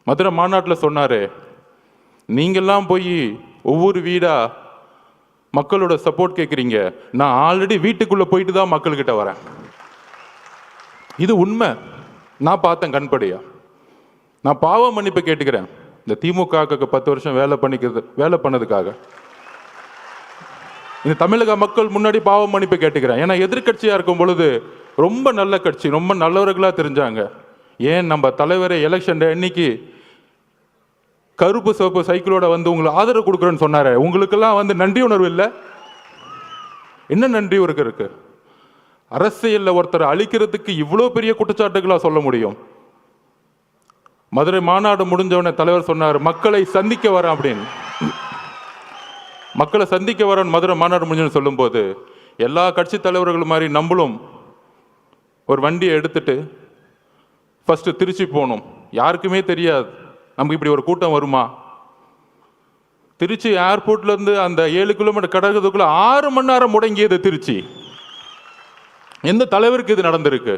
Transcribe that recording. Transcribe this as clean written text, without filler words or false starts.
மதுரை மாநாட்டில் சொன்னார், நீங்கள்லாம் போய் ஒவ்வொரு வீடாக மக்களோட சப்போர்ட் கேட்குறீங்க, நான் ஆல்ரெடி வீட்டுக்குள்ளே போயிட்டு தான் மக்கள்கிட்ட வரேன். இது உண்மை, நான் பார்த்தேன் கண்படியா. நான் பாவ மன்னிப்பு கேட்டுக்கிறேன் இந்த திமுக 10 வருஷம் வேலை பண்ணதுக்காக. இந்த தமிழக மக்கள் முன்னாடி பாவ மன்னிப்பு கேட்டுக்கிறேன். ஏன்னா எதிர்கட்சியாக இருக்கும் பொழுது ரொம்ப நல்ல கட்சி, ரொம்ப நல்லவர்களாக தெரிஞ்சாங்க. ஏன் நம்ம தலைவரை எலெக்ஷன் அன்னைக்கு கருப்பு சிவப்பு சைக்கிளோட வந்து உங்களுக்கு ஆதரவு கொடுக்குறேன்னு சொன்னாரு. உங்களுக்கெல்லாம் வந்து நன்றி உணர்வு இல்லை? என்ன நன்றி இருக்கு? அரசியல்ல ஒருத்தரை அழிக்கிறதுக்கு இவ்வளோ பெரிய குற்றச்சாட்டுகளா சொல்ல முடியும்? மதுரை மாநாடு முடிஞ்சவன தலைவர் சொன்னார், மக்களை சந்திக்க வரேன் அப்படின்னு. மக்களை சந்திக்க வரேன் மதுரை மாநாடு முடிஞ்சு சொல்லும்போது, எல்லா கட்சி தலைவர்கள் மாதிரி நம்மளும் ஒரு வண்டியை எடுத்துட்டு ஃபர்ஸ்ட் திருச்சி போகணும். யாருக்குமே தெரியாது நமக்கு இப்படி ஒரு கூட்டம் வருமா. திருச்சி ஏர்போர்ட்ல இருந்து அந்த 7 கிலோமீட்டர் கடக்கிறதுக்குள்ள 6 மணி நேரம் முடங்கியது திருச்சி. எந்த தலைவருக்கு இது நடந்திருக்கு?